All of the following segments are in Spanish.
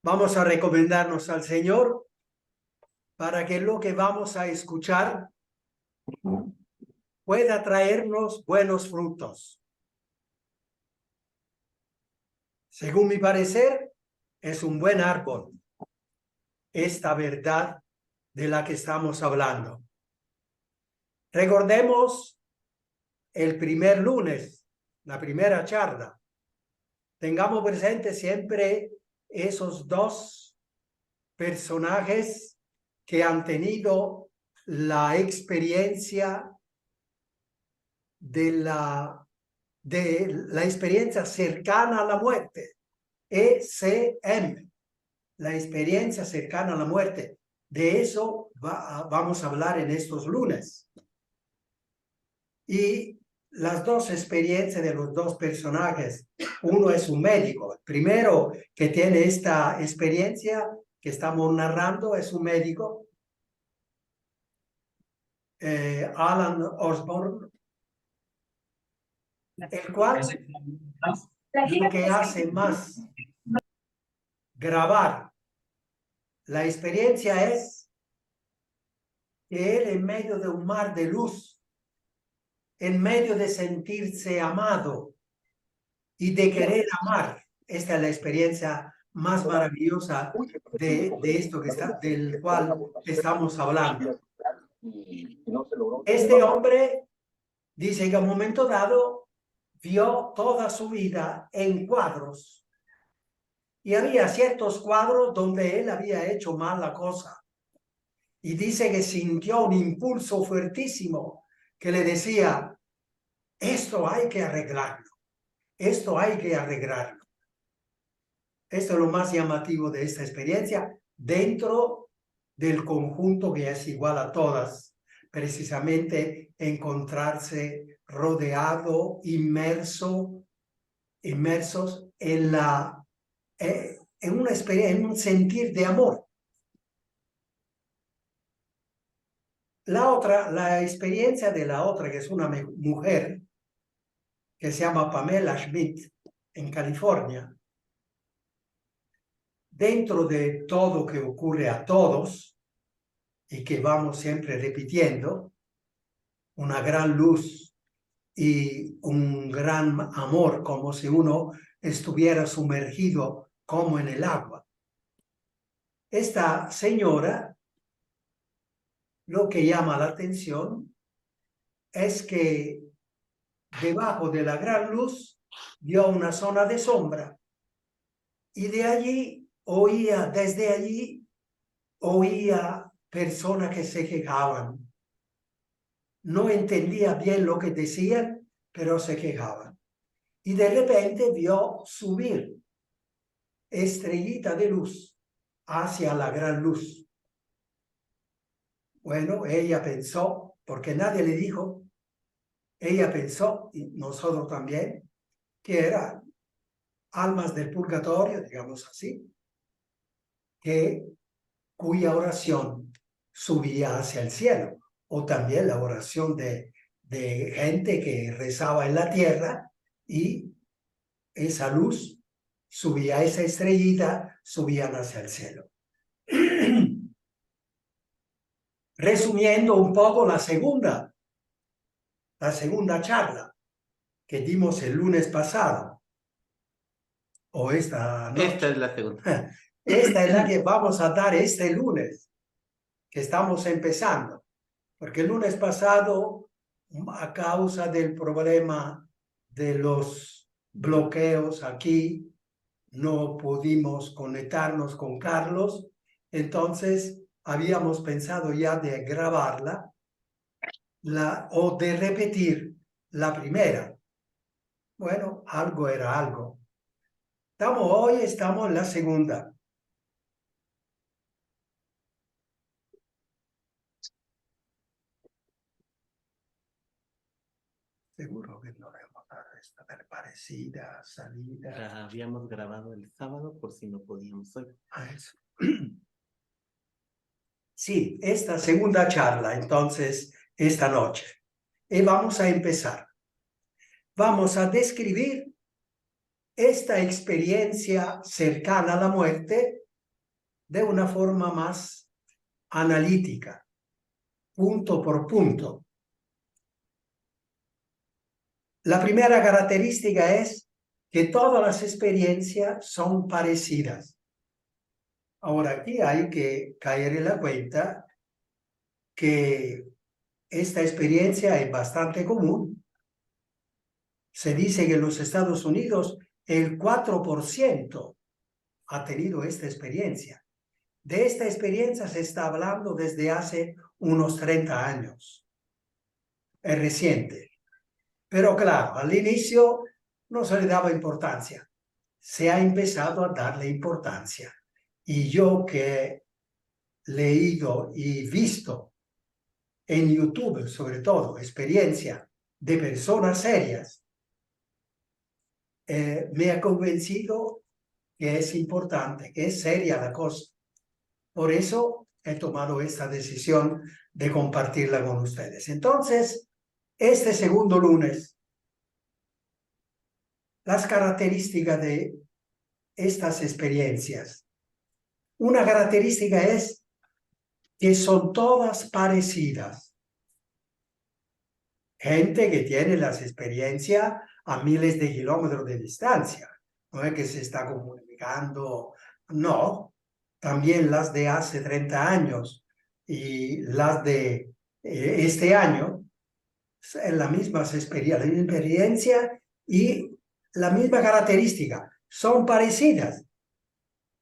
Vamos a recomendarnos al Señor para que lo que vamos a escuchar pueda traernos buenos frutos. Según mi parecer, es un buen árbol esta verdad de la que estamos hablando. Recordemos el primer lunes, la primera charla. Tengamos presente siempre esos dos personajes que han tenido la experiencia de la experiencia cercana a la muerte, ECM, la experiencia cercana a la muerte. De eso vamos a hablar en estos lunes. Y las dos experiencias de los dos personajes, uno es un médico, el primero que tiene esta experiencia que estamos narrando es un médico, Alan Osborne, el cual lo que hace más grabar la experiencia es que él en medio de un mar de luz, en medio de sentirse amado y de querer amar, esta es la experiencia más maravillosa de esto del cual estamos hablando. Este hombre dice que a un momento dado vio toda su vida en cuadros y había ciertos cuadros donde él había hecho mal la cosa. Y dice que sintió un impulso fuertísimo que le decía, esto hay que arreglarlo, esto hay que arreglarlo. Esto es lo más llamativo de esta experiencia dentro del conjunto que es igual a todas, precisamente encontrarse rodeado, inmersos en en una experiencia, en un sentir de amor. La experiencia de la otra, que es una mujer que se llama Pamela Schmidt en California, dentro de todo que ocurre a todos y que vamos siempre repitiendo, una gran luz y un gran amor, como si uno estuviera sumergido como en el agua. Esta señora, lo que llama la atención es que debajo de la gran luz vio una zona de sombra y de allí desde allí oía personas que se quejaban. No entendía bien lo que decían, pero se quejaban. Y de repente vio subir estrellita de luz hacia la gran luz. Bueno, ella pensó, porque nadie le dijo, ella pensó, y nosotros también, que eran almas del purgatorio, digamos así, cuya oración subía hacia el cielo, o también la oración de gente que rezaba en la tierra y esa luz subía, esa estrellita subían hacia el cielo. Resumiendo un poco la segunda charla que dimos el lunes pasado, o esta noche. Esta es la segunda. Esta es la que vamos a dar este lunes, que estamos empezando, porque el lunes pasado, a causa del problema de los bloqueos aquí, no pudimos conectarnos con Carlos, entonces habíamos pensado ya de grabarla o de repetir la primera. Bueno, algo era algo. Hoy estamos en la segunda. Seguro que no hemos dado esta parecida salida. La habíamos grabado el sábado por si no podíamos hoy. Eso. Sí, esta segunda charla, entonces, esta noche. Y vamos a empezar. Vamos a describir esta experiencia cercana a la muerte de una forma más analítica, punto por punto. La primera característica es que todas las experiencias son parecidas. Ahora aquí hay que caer en la cuenta que esta experiencia es bastante común. Se dice que en los Estados Unidos el 4% ha tenido esta experiencia. De esta experiencia se está hablando desde hace unos 30 años. Es reciente. Pero claro, al inicio no se le daba importancia. Se ha empezado a darle importancia. Y yo que he leído y visto en YouTube, sobre todo, experiencia de personas serias, me ha convencido que es importante, que es seria la cosa. Por eso he tomado esta decisión de compartirla con ustedes. Entonces, este segundo lunes, las características de estas experiencias. Una característica es que son todas parecidas. Gente que tiene las experiencias a miles de kilómetros de distancia. No es que se está comunicando, no. También las de hace 30 años y las de este año, es la misma experiencia y la misma característica. Son parecidas.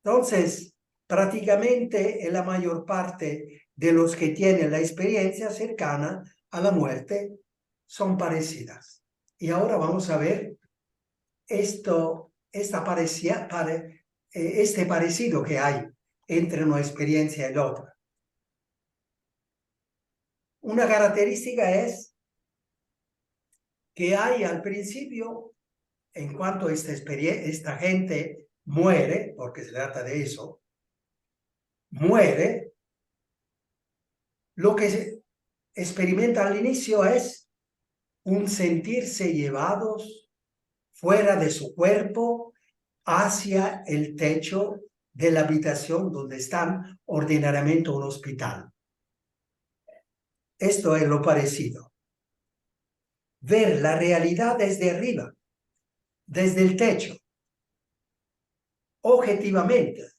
Entonces, prácticamente la mayor parte de los que tienen la experiencia cercana a la muerte son parecidas. Y ahora vamos a ver este parecido que hay entre una experiencia y la otra. Una característica es que hay al principio, en cuanto esta gente muere, porque se trata de eso, muere, lo que se experimenta al inicio es un sentirse llevados fuera de su cuerpo hacia el techo de la habitación donde están, ordinariamente un hospital. Esto es lo parecido. Ver la realidad desde arriba, desde el techo, objetivamente. O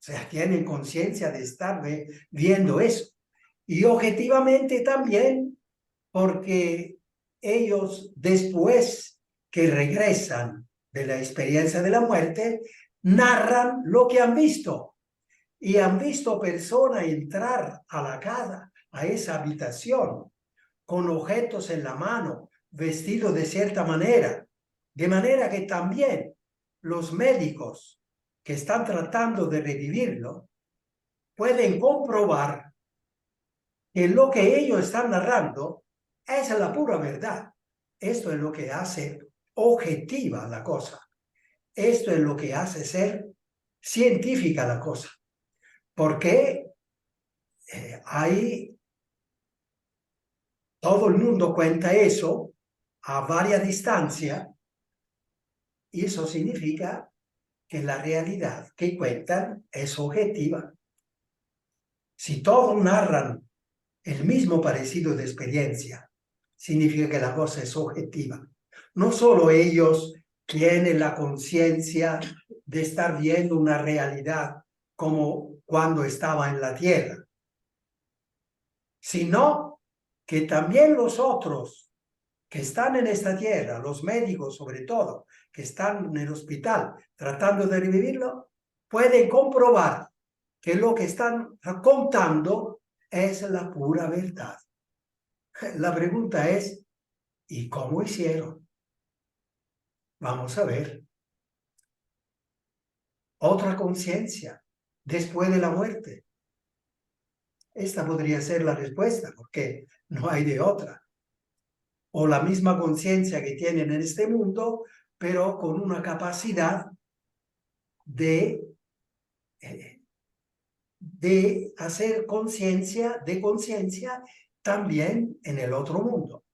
sea, tienen conciencia de estar viendo eso. Y objetivamente también porque ellos, después que regresan de la experiencia de la muerte, narran lo que han visto. Y han visto personas entrar a la casa, a esa habitación, con objetos en la mano, vestidos de cierta manera. De manera que también los médicos que están tratando de revivirlo pueden comprobar que lo que ellos están narrando es la pura verdad. Esto es lo que hace objetiva la cosa. Esto es lo que hace ser científica la cosa. Porque todo el mundo cuenta eso a varias distancias y eso significa que la realidad que cuentan es objetiva. Si todos narran el mismo parecido de experiencia, significa que la cosa es objetiva. No solo ellos tienen la conciencia de estar viendo una realidad como cuando estaba en la tierra, sino que también los otros que están en esta tierra, los médicos sobre todo, que están en el hospital tratando de revivirlo, pueden comprobar que lo que están contando es la pura verdad. La pregunta es, ¿y cómo hicieron? Vamos a ver. Otra conciencia después de la muerte. Esta podría ser la respuesta, porque no hay de otra. O la misma conciencia que tienen en este mundo, pero con una capacidad de hacer conciencia, de conciencia también en el otro mundo.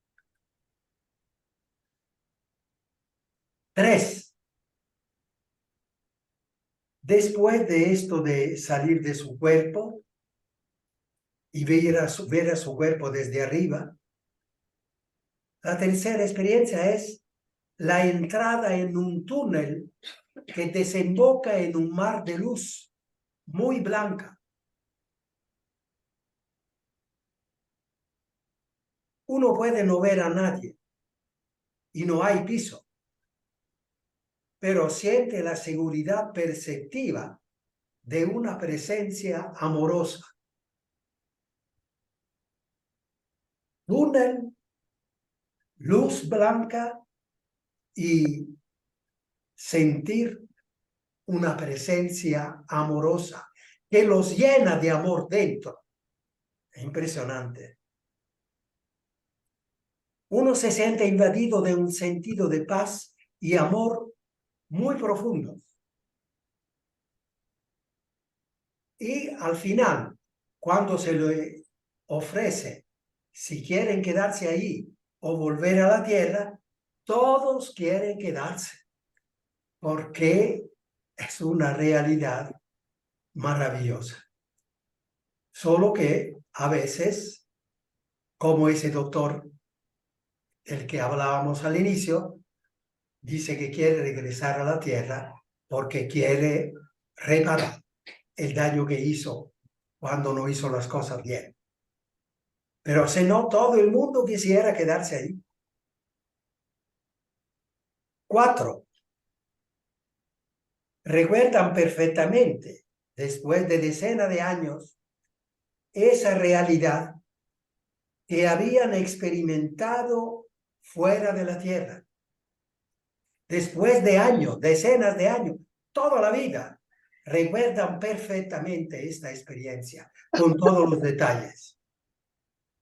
3. Después de esto de salir de su cuerpo y ver a su cuerpo desde arriba, la tercera experiencia es la entrada en un túnel que desemboca en un mar de luz muy blanca. Uno puede no ver a nadie y no hay piso, pero siente la seguridad perceptiva de una presencia amorosa. Túnel, luz blanca y sentir una presencia amorosa que los llena de amor dentro. Es impresionante. Uno se siente invadido de un sentido de paz y amor muy profundo. Y al final, cuando se le ofrece, si quieren quedarse ahí o volver a la tierra, todos quieren quedarse, porque es una realidad maravillosa. Solo que a veces, como ese doctor, el que hablábamos al inicio, dice que quiere regresar a la tierra porque quiere reparar el daño que hizo cuando no hizo las cosas bien. Pero si no, todo el mundo quisiera quedarse ahí. 4. Recuerdan perfectamente, después de decenas de años, esa realidad que habían experimentado fuera de la tierra. Después de años, decenas de años, toda la vida, recuerdan perfectamente esta experiencia, con todos los detalles.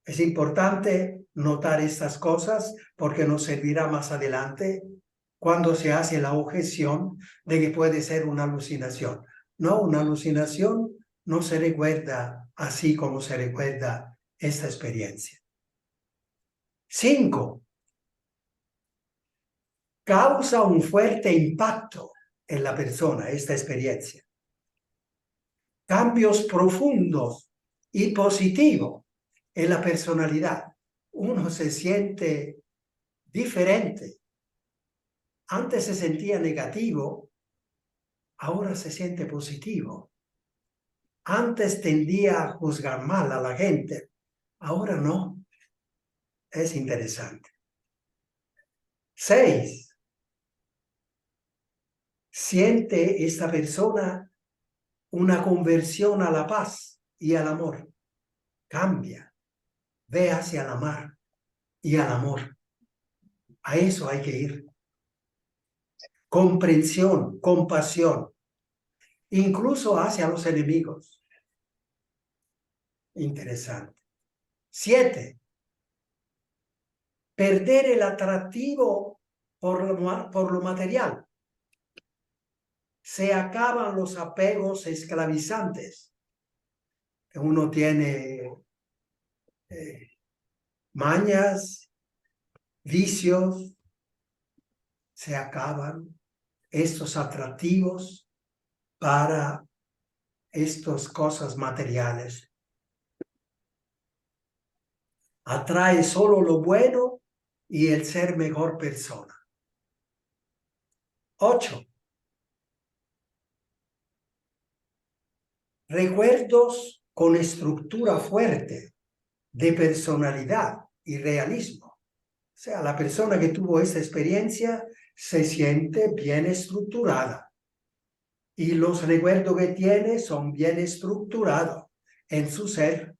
Es importante notar estas cosas porque nos servirá más adelante cuando se hace la objeción de que puede ser una alucinación. No, una alucinación no se recuerda así como se recuerda esta experiencia. 5. Causa un fuerte impacto en la persona esta experiencia. Cambios profundos y positivos en la personalidad. Uno se siente diferente. Antes se sentía negativo, ahora se siente positivo. Antes tendía a juzgar mal a la gente, ahora no. Es interesante. 6. Siente esta persona una conversión a la paz y al amor. Cambia, ve hacia la mar y al amor. A eso hay que ir. Comprensión, compasión, incluso hacia los enemigos. Interesante. 7. Perder el atractivo por lo material. Se acaban los apegos esclavizantes. Uno tiene mañas, vicios, se acaban estos atractivos para estas cosas materiales. Atrae solo lo bueno y el ser mejor persona. 8. Recuerdos con estructura fuerte de personalidad y realismo. O sea, la persona que tuvo esa experiencia se siente bien estructurada. Y los recuerdos que tiene son bien estructurados en su ser.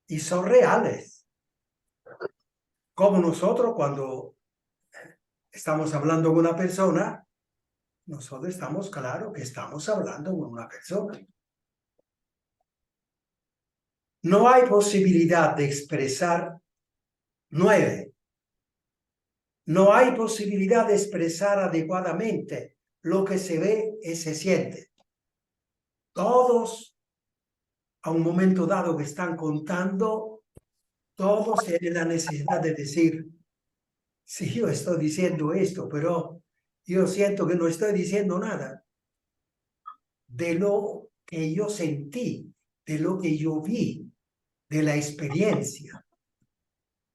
Y son reales. Como nosotros cuando estamos hablando con una persona, nosotros estamos claros que estamos hablando con una persona. No hay posibilidad de expresar. 9. No hay posibilidad de expresar adecuadamente lo que se ve y se siente. Todos, a un momento dado que están contando, todos tienen la necesidad de decir, sí, yo estoy diciendo esto, pero yo siento que no estoy diciendo nada de lo que yo sentí, de lo que yo vi, de la experiencia.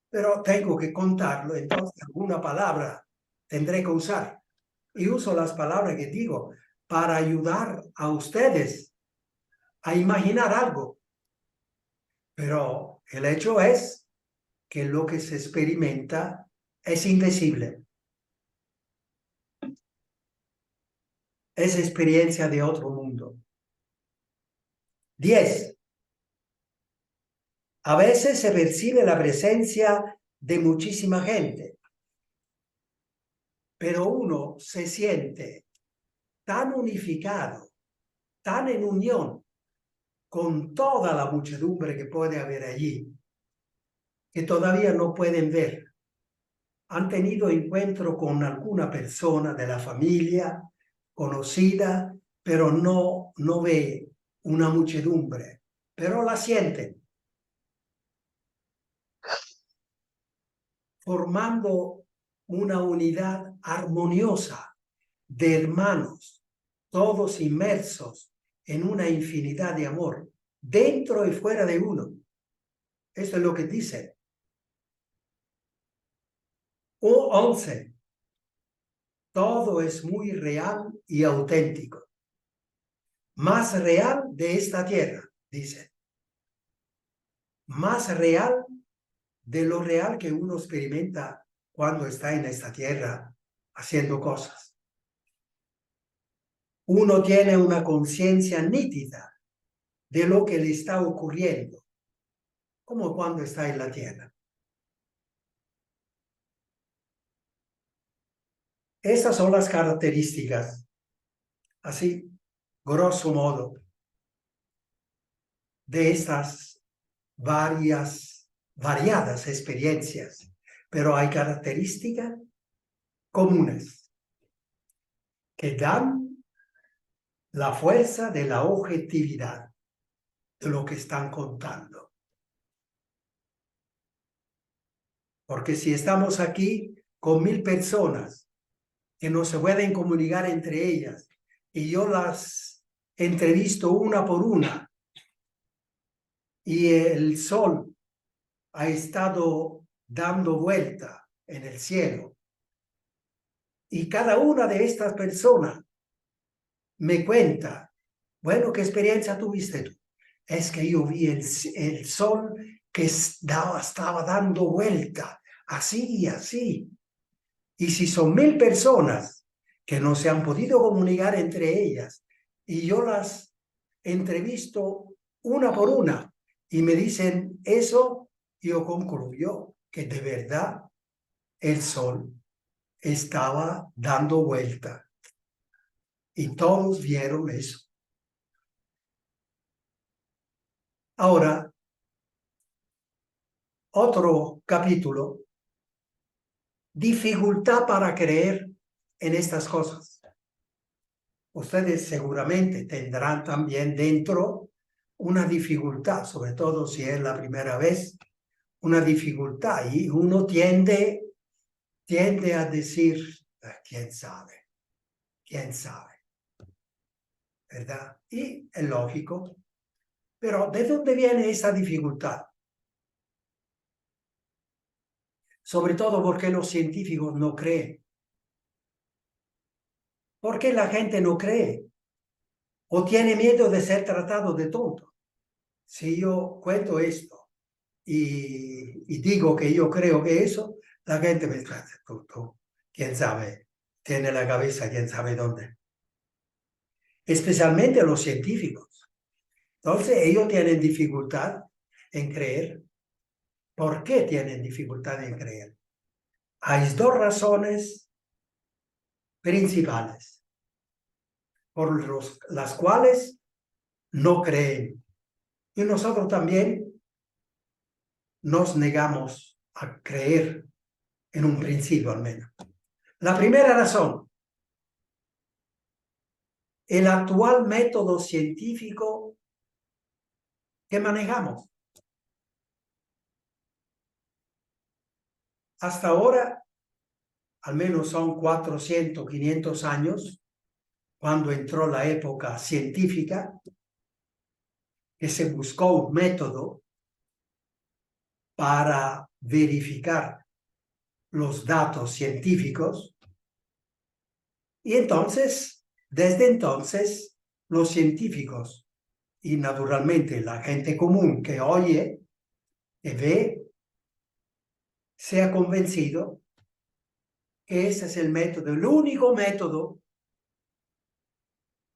Pero tengo que contarlo, entonces alguna palabra tendré que usar. Y uso las palabras que digo para ayudar a ustedes a imaginar algo. Pero el hecho es que lo que se experimenta es indecible. Es experiencia de otro mundo. 10. A veces se percibe la presencia de muchísima gente, pero uno se siente tan unificado, tan en unión con toda la muchedumbre que puede haber allí, que todavía no pueden ver. Han tenido encuentro con alguna persona de la familia conocida, pero no ve una muchedumbre, pero la sienten, formando una unidad armoniosa de hermanos, todos inmersos en una infinidad de amor, dentro y fuera de uno. Eso es lo que dice. 11. Todo es muy real y auténtico. Más real de esta tierra, dice. Más real de lo real que uno experimenta cuando está en esta tierra haciendo cosas. Uno tiene una conciencia nítida de lo que le está ocurriendo, como cuando está en la tierra. Esas son las características, así, grosso modo, de estas variadas experiencias, pero hay características comunes que dan la fuerza de la objetividad de lo que están contando. Porque si estamos aquí con 1000 personas que no se pueden comunicar entre ellas y yo las entrevisto una por una y el sol ha estado dando vuelta en el cielo y cada una de estas personas me cuenta, bueno, ¿qué experiencia tuviste tú? Es que yo vi el sol que estaba dando vuelta, así y así. Y si son 1000 personas que no se han podido comunicar entre ellas y yo las entrevisto una por una y me dicen eso, yo concluyo que de verdad el sol estaba dando vuelta y todos vieron eso. Ahora, otro capítulo, dificultad para creer en estas cosas. Ustedes seguramente tendrán también dentro una dificultad, sobre todo si es la primera vez, una dificultad y uno tiende a decir, quién sabe, ¿verdad? Y es lógico, pero ¿de dónde viene esa dificultad? Sobre todo porque los científicos no creen. ¿Por qué la gente no cree? ¿O tiene miedo de ser tratado de tonto? Si yo cuento esto y digo que yo creo que eso, la gente me trata de tonto. ¿Quién sabe? Tiene la cabeza, quién sabe dónde. Especialmente los científicos. Entonces, ellos tienen dificultad en creer. ¿Por qué tienen dificultad en creer? Hay dos razones principales por las cuales no creen. Y nosotros también nos negamos a creer en un principio al menos. La primera razón, el actual método científico que manejamos. Hasta ahora al menos son 400, 500 años, cuando entró la época científica, que se buscó un método para verificar los datos científicos. Y entonces, desde entonces, los científicos y naturalmente la gente común que oye y ve, se ha convencido que ese es el método, el único método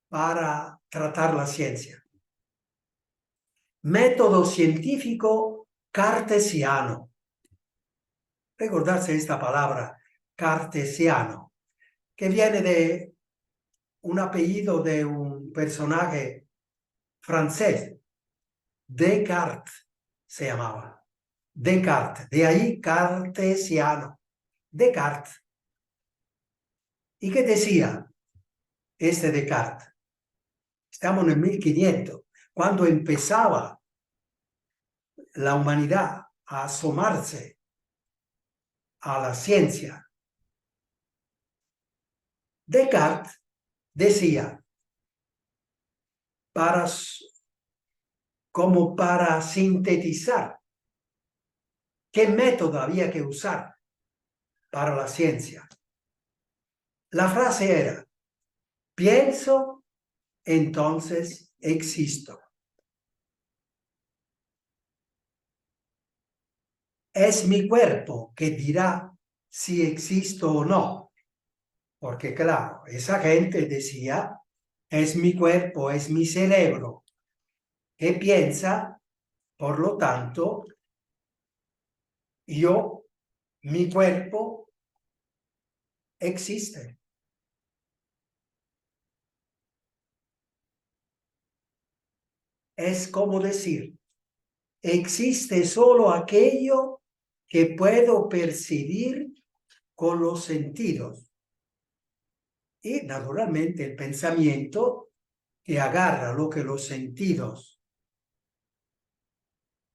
para tratar la ciencia. Método científico cartesiano. Recordarse esta palabra, cartesiano, que viene de un apellido de un personaje francés, Descartes se llamaba. Descartes, de ahí cartesiano, Descartes. ¿Y qué decía este Descartes? Estamos en el 1500, cuando empezaba la humanidad a asomarse a la ciencia. Descartes decía, como para sintetizar qué método había que usar para la ciencia. La frase era, pienso, entonces existo. Es mi cuerpo que dirá si existo o no. Porque claro, esa gente decía, es mi cuerpo, es mi cerebro, que piensa, por lo tanto, mi cuerpo existe. Es como decir, existe solo aquello que puedo percibir con los sentidos. Y naturalmente el pensamiento que agarra lo que los sentidos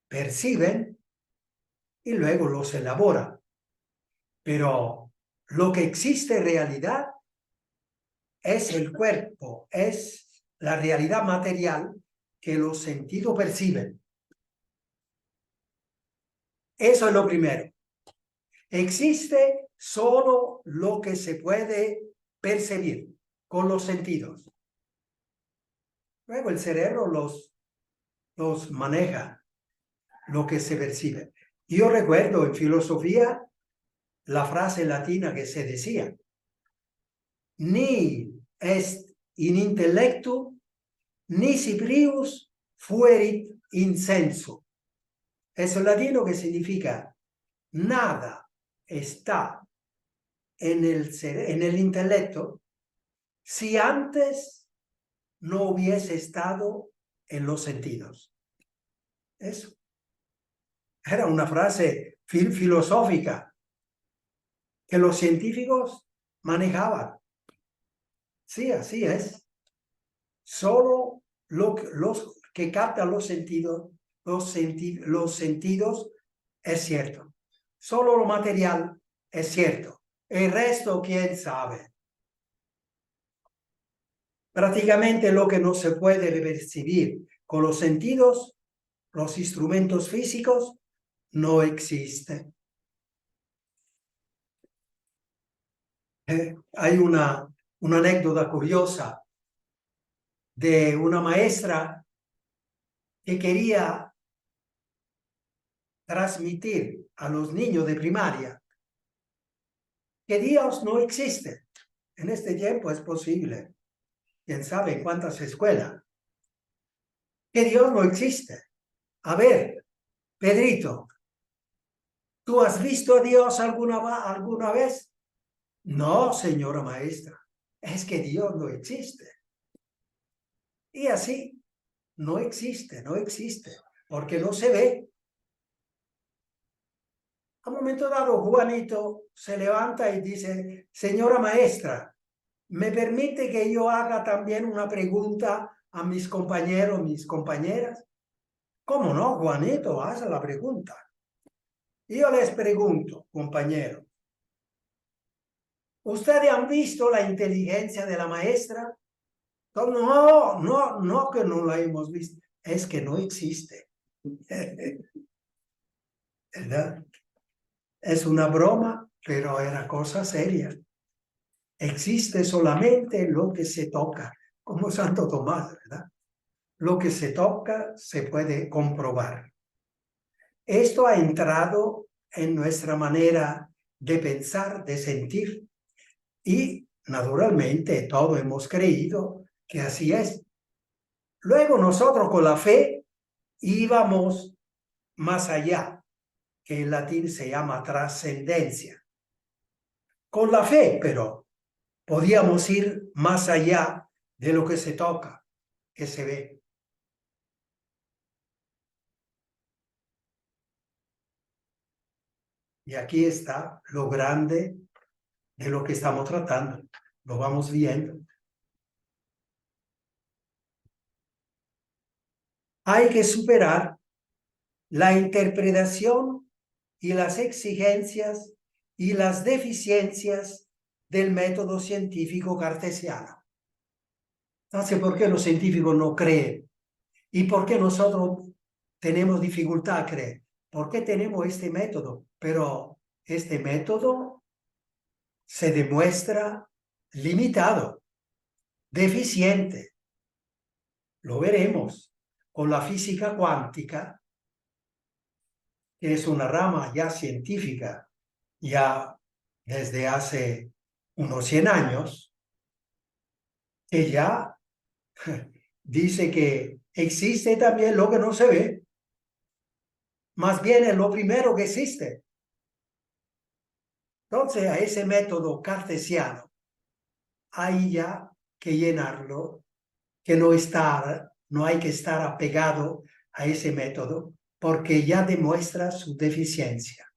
perciben y luego los elabora. Pero lo que existe en realidad es el cuerpo, es la realidad material que los sentidos perciben. Eso es lo primero. Existe solo lo que se puede percibir con los sentidos. Luego el cerebro los maneja, lo que se percibe. Yo recuerdo en filosofía la frase latina que se decía, ni est in intellectu, nisi prius fuerit insensu. Es el latino que significa, nada está en el intelecto si antes no hubiese estado en los sentidos. Eso. Era una frase filosófica que los científicos manejaban. Sí, así es. Solo los que captan los sentidos, los sentidos es cierto. Solo lo material es cierto. El resto, quién sabe. Prácticamente lo que no se puede percibir con los sentidos, los instrumentos físicos, no existe. Hay una anécdota curiosa de una maestra que quería transmitir a los niños de primaria que Dios no existe. En este tiempo es posible. Quién sabe en cuántas escuelas. Que Dios no existe. A ver, Pedrito, ¿tú has visto a Dios alguna vez? No, señora maestra, es que Dios no existe. Y así, no existe, porque no se ve. A un momento dado, Juanito se levanta y dice, señora maestra, ¿me permite que yo haga también una pregunta a mis compañeros, mis compañeras? ¿Cómo no, Juanito? Haz la pregunta. Y yo les pregunto, compañero, ¿Ustedes han visto la inteligencia de la maestra? No, no, no que no la hemos visto, es que no existe. ¿Verdad? Es una broma, pero era cosa seria. Existe solamente lo que se toca, como Santo Tomás, ¿verdad? Lo que se toca se puede comprobar. Esto ha entrado en nuestra manera de pensar, de sentir, y naturalmente todos hemos creído que así es. Luego nosotros con la fe íbamos más allá, que en latín se llama trascendencia. Con la fe, pero podíamos ir más allá de lo que se toca, que se ve. Y aquí está lo grande de lo que estamos tratando. Lo vamos viendo. Hay que superar la interpretación y las exigencias y las deficiencias del método científico cartesiano. Entonces, ¿por qué los científicos no creen? ¿Y por qué nosotros tenemos dificultad a creer? ¿Por qué tenemos este método? Pero este método se demuestra limitado, deficiente. Lo veremos con la física cuántica, que es una rama ya científica, ya desde hace unos 100 años, que ya dice que existe también lo que no se ve, más bien es lo primero que existe. Entonces, a ese método cartesiano hay ya que llenarlo, que no hay que estar apegado a ese método, porque ya demuestra su deficiencia.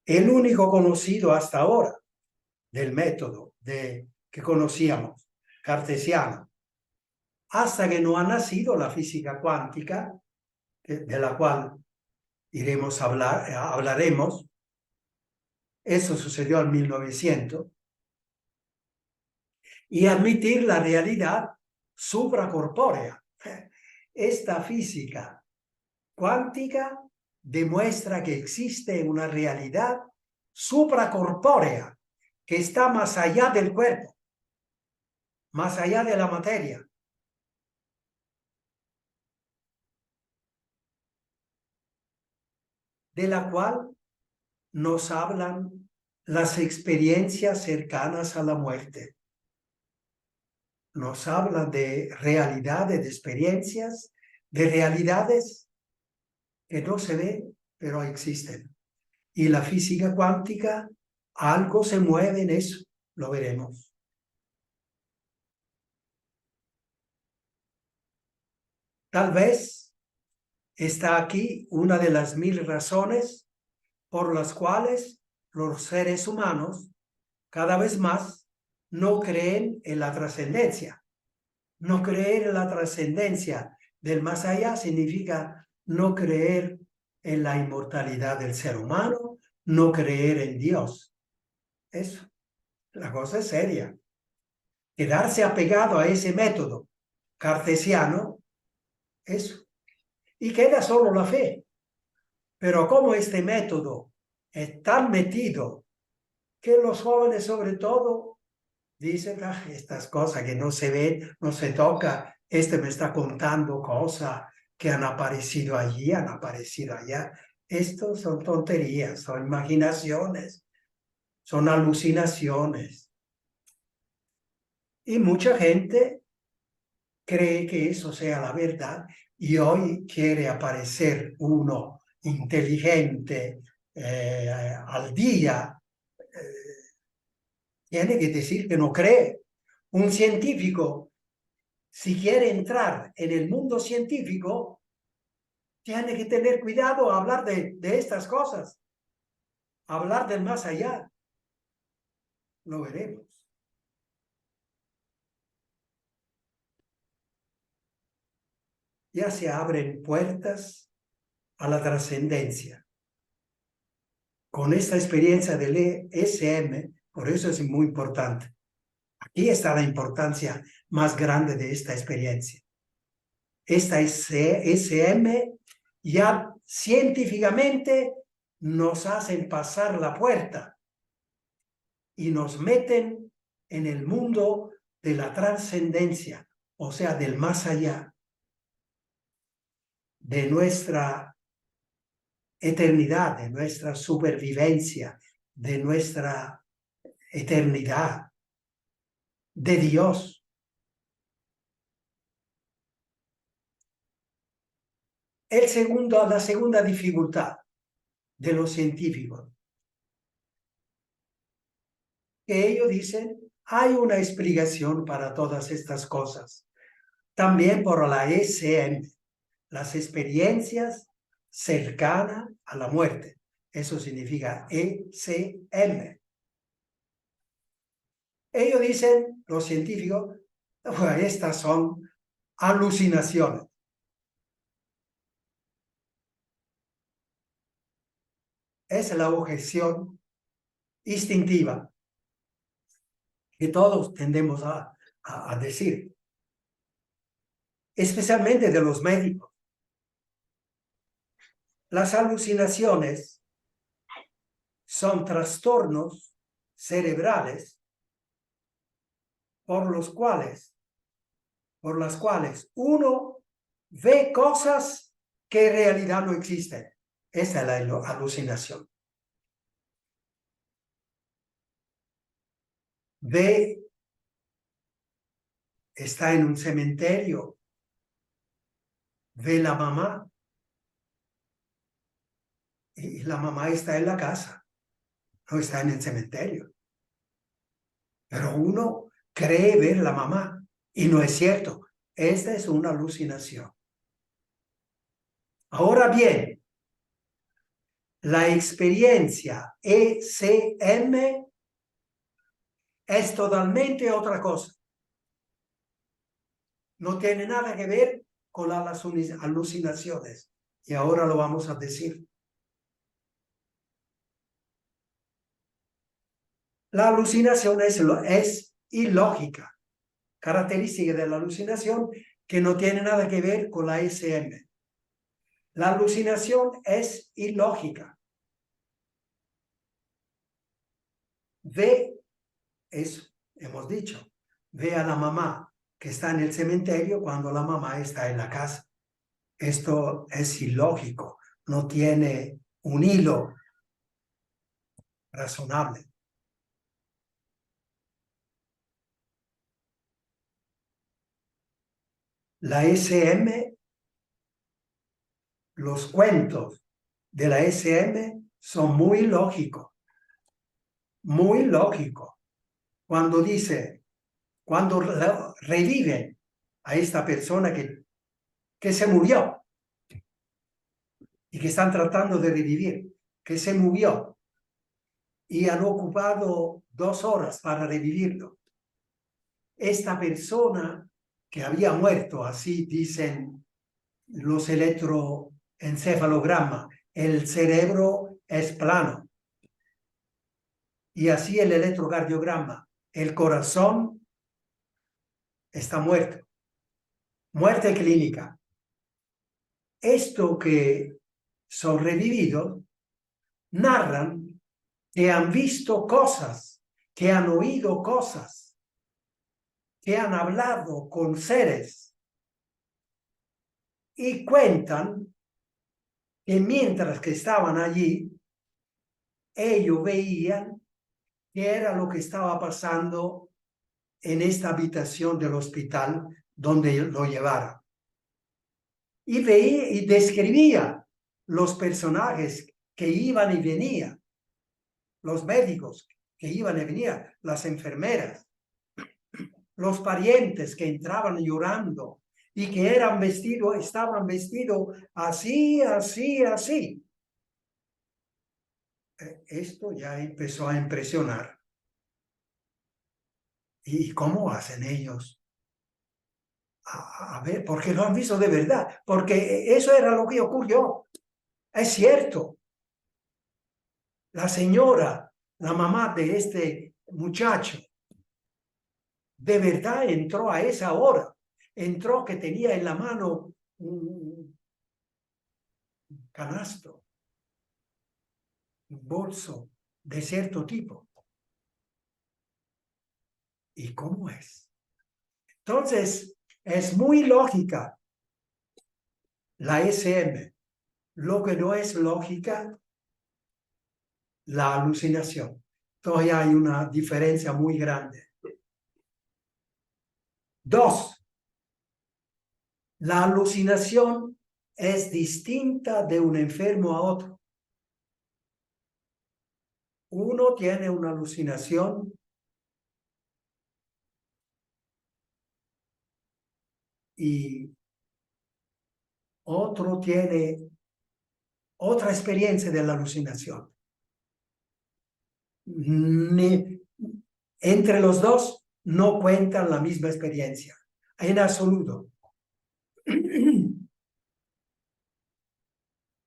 El único conocido hasta ahora del método que conocíamos, cartesiano, hasta que no ha nacido la física cuántica, de la cual hablaremos. Eso sucedió en 1900. Y admitir la realidad supracorpórea. Esta física cuántica demuestra que existe una realidad supracorpórea que está más allá del cuerpo, más allá de la materia. De la cual nos hablan las experiencias cercanas a la muerte. Nos hablan de realidades, de experiencias, de realidades que no se ven, pero existen. Y la física cuántica, algo se mueve en eso, lo veremos. Tal vez está aquí una de las 1000 razones por las cuales los seres humanos cada vez más no creen en la trascendencia. No creer en la trascendencia del más allá significa no creer en la inmortalidad del ser humano, no creer en Dios. Eso, la cosa es seria. Quedarse apegado a ese método cartesiano, eso. Y queda solo la fe. Pero como este método es tan metido que los jóvenes sobre todo dicen, estas cosas que no se ven, no se toca, me está contando cosas que han aparecido allí, han aparecido allá. Estos son tonterías, son imaginaciones, son alucinaciones. Y mucha gente cree que eso sea la verdad y hoy quiere aparecer uno inteligente al día. Tiene que decir que no cree. Un científico, si quiere entrar en el mundo científico, tiene que tener cuidado a hablar de estas cosas, hablar del más allá. Lo veremos. Ya se abren puertas a la trascendencia con esta experiencia del ESM, por eso es muy importante. Aquí está la importancia más grande de esta experiencia. Esta ESM ya científicamente nos hacen pasar la puerta y nos meten en el mundo de la trascendencia, o sea, del más allá, de nuestra eternidad, de nuestra supervivencia, de nuestra eternidad, de Dios. La segunda dificultad de los científicos, que ellos dicen, hay una explicación para todas estas cosas. También por la ESM, las experiencias cercanas a la muerte. Eso significa ECM. Ellos dicen, los científicos, estas son alucinaciones. Es la objeción instintiva que todos tendemos a decir, especialmente de los médicos. Las alucinaciones son trastornos cerebrales por las cuales uno ve cosas que en realidad no existen. Esa es la alucinación. Está en un cementerio, ve la mamá, y la mamá está en la casa, no está en el cementerio. Pero uno cree ver la mamá, y no es cierto. Esta es una alucinación. Ahora bien, la experiencia ECM es totalmente otra cosa. No tiene nada que ver con las alucinaciones. Y ahora lo vamos a decir. La alucinación es ilógica. Característica de la alucinación que no tiene nada que ver con la ESM. La alucinación es ilógica. Hemos dicho, ve a la mamá que está en el cementerio cuando la mamá está en la casa. Esto es ilógico, no tiene un hilo razonable. La ESM, los cuentos de la ESM son muy lógicos, muy lógicos. Cuando reviven a esta persona que se murió y que están tratando de revivir, que se murió y han ocupado 2 horas para revivirlo. Esta persona que había muerto, así dicen los electroencefalogramas, el cerebro es plano. Y así el electrocardiograma, el corazón está muerto. Muerte clínica. Esto que son revividos narran que han visto cosas, que han oído cosas, que han hablado con seres y cuentan que mientras que estaban allí, ellos veían qué era lo que estaba pasando en esta habitación del hospital donde lo llevaron. Y veía y describía los personajes que iban y venían, los médicos que iban y venían, las enfermeras, los parientes que entraban llorando y que estaban vestidos así, así, así. Esto ya empezó a impresionar. ¿Y cómo hacen ellos? A ver, porque lo han visto de verdad, porque eso era lo que ocurrió. Es cierto. La señora, la mamá de este muchacho, de verdad entró a esa hora. Entró que tenía en la mano un canasto, un bolso de cierto tipo. ¿Y cómo es? Entonces, es muy lógica la SM. Lo que no es lógica, la alucinación. Entonces hay una diferencia muy grande. 2. La alucinación es distinta de un enfermo a otro. Uno tiene una alucinación y otro tiene otra experiencia de la alucinación. Entre los dos no cuentan la misma experiencia, en absoluto.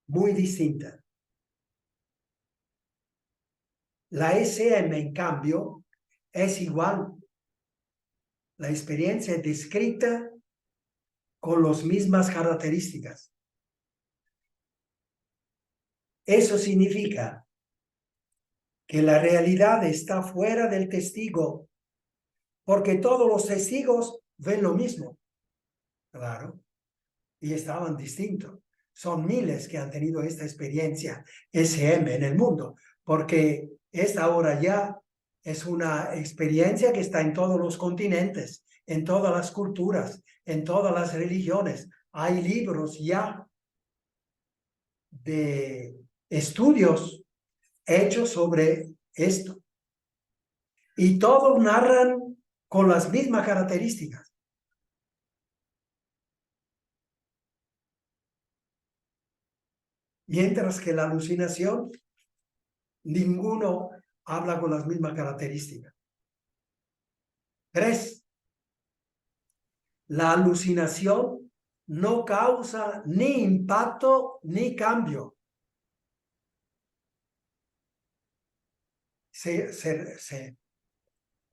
Muy distinta. La SM, en cambio, es igual. La experiencia es descrita con las mismas características. Eso significa que la realidad está fuera del testigo, porque todos los testigos ven lo mismo. Claro. Y estaban distintos. Son miles que han tenido esta experiencia SM en el mundo, porque esta ahora ya es una experiencia que está en todos los continentes, en todas las culturas, en todas las religiones. Hay libros ya de estudios hechos sobre esto. Y todos narran con las mismas características. Mientras que la alucinación, ninguno habla con las mismas características. 3. La alucinación no causa ni impacto ni cambio.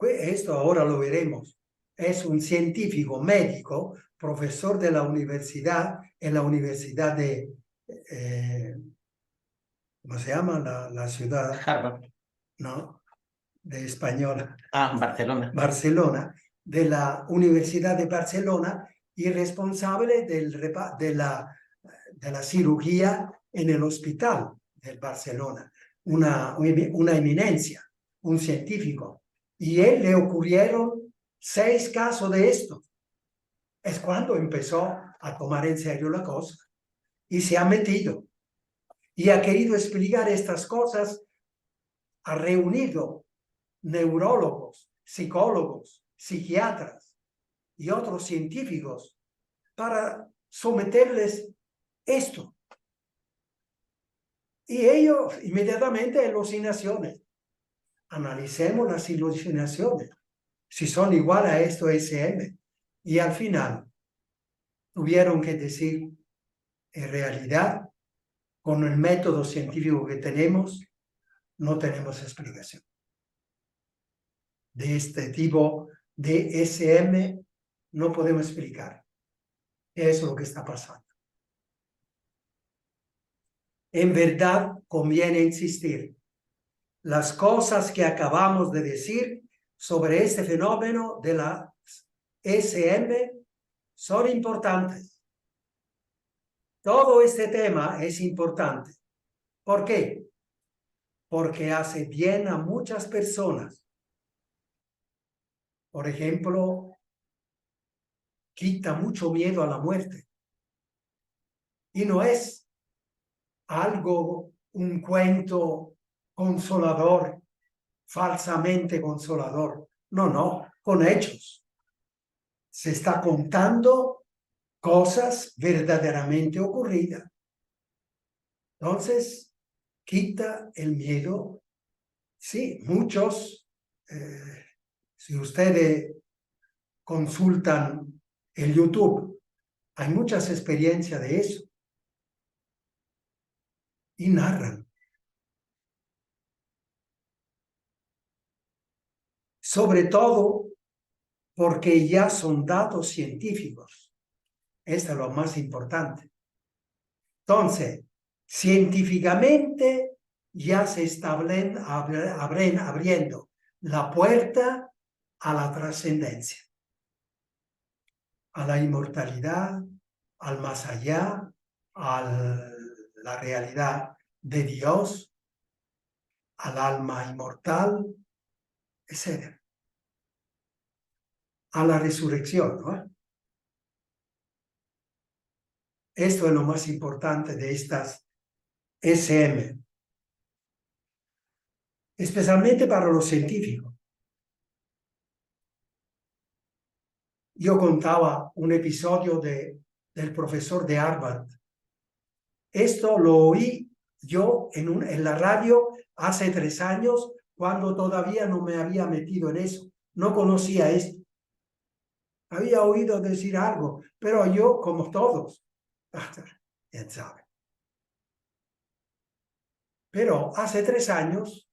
Esto ahora lo veremos. Es un científico médico, profesor de la universidad, en la universidad de, ¿cómo se llama? La ciudad, Harvard. ¿no? De española. Barcelona. Barcelona, de la Universidad de Barcelona y responsable de la cirugía en el hospital de Barcelona. Una eminencia, un científico. Y él le ocurrieron 6 casos de esto. Es cuando empezó a tomar en serio la cosa. Y se ha metido. Y ha querido explicar estas cosas. Ha reunido neurólogos, psicólogos, psiquiatras y otros científicos para someterles esto. Y ellos inmediatamente alucinaciones. Analicemos las alucinaciones, si son igual a esto SM. Y al final tuvieron que decir, en realidad, con el método científico que tenemos, no tenemos explicación. De este tipo de SM no podemos explicar. Eso es lo que está pasando. En verdad, conviene insistir. Las cosas que acabamos de decir sobre este fenómeno de la SM son importantes. Todo este tema es importante. ¿Por qué? Porque hace bien a muchas personas. Por ejemplo, quita mucho miedo a la muerte. Y no es algo, un cuento consolador, falsamente consolador. No, no, con hechos. Se está contando cosas verdaderamente ocurridas. Entonces, quita el miedo. Sí, muchos, si ustedes consultan el YouTube, hay muchas experiencias de eso. Y narran. sobre todo porque ya son datos científicos. Esto es lo más importante. Entonces, científicamente ya se está abriendo la puerta a la trascendencia, a la inmortalidad, al más allá, a la realidad de Dios, al alma inmortal, etc. A la resurrección, ¿no? Esto es lo más importante de estas SM, especialmente para los científicos. Yo contaba un episodio del profesor de Harvard. Esto lo oí yo en la radio hace 3 años, cuando todavía no me había metido en eso. No conocía esto. Había oído decir algo, pero yo, como todos, quién sabe. Pero hace 3 años,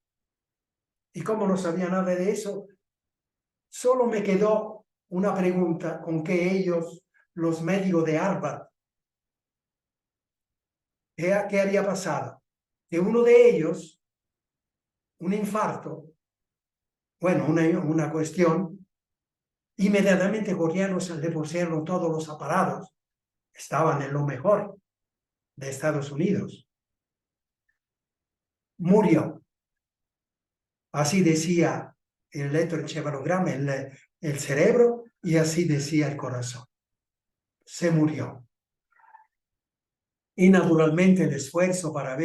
y como no sabía nada de eso, solo me quedó una pregunta con que ellos, los médicos de Harvard, ¿qué había pasado? Que uno de ellos, un infarto, bueno, una cuestión, inmediatamente corrieron, le pusieron todos los aparatos, estaban en lo mejor de Estados Unidos. Murió. Así decía el electroencefalograma, el cerebro, y así decía el corazón. Se murió. Y naturalmente el esfuerzo para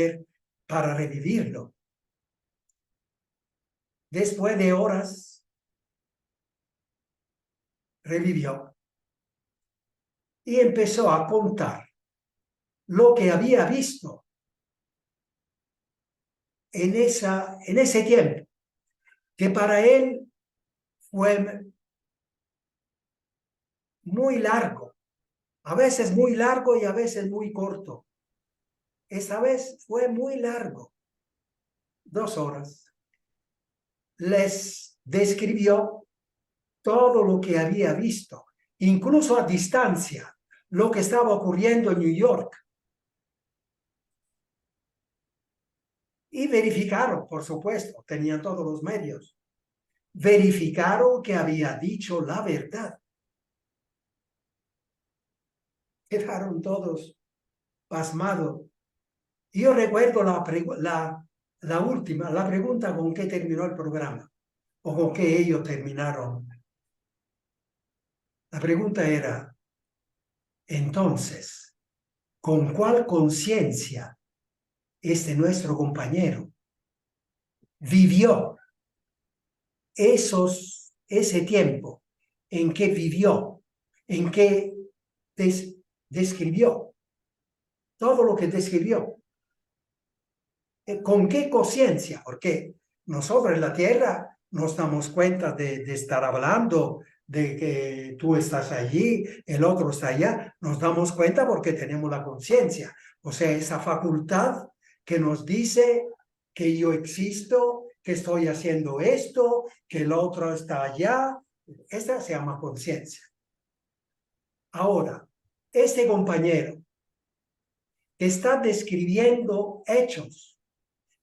revivirlo. Después de horas, revivió. Y empezó a contar lo que había visto en ese tiempo, que para él fue muy largo, a veces muy largo y a veces muy corto. Esta vez fue muy largo, 2 horas. Les describió todo lo que había visto, incluso a distancia, lo que estaba ocurriendo en New York. Y verificaron, por supuesto, tenían todos los medios, verificaron que había dicho la verdad. Quedaron todos pasmados. Y yo recuerdo la pregunta con que terminó el programa, o con que ellos terminaron. La pregunta era, entonces, ¿con cuál conciencia nuestro compañero vivió ese tiempo en que vivió, en que describió todo lo que describió? ¿Con qué conciencia? Porque nosotros en la Tierra nos damos cuenta de estar hablando, de que tú estás allí, el otro está allá. Nos damos cuenta porque tenemos la conciencia. O sea, esa facultad que nos dice que yo existo, que estoy haciendo esto, que el otro está allá. Esta se llama conciencia. Ahora, este compañero que está describiendo hechos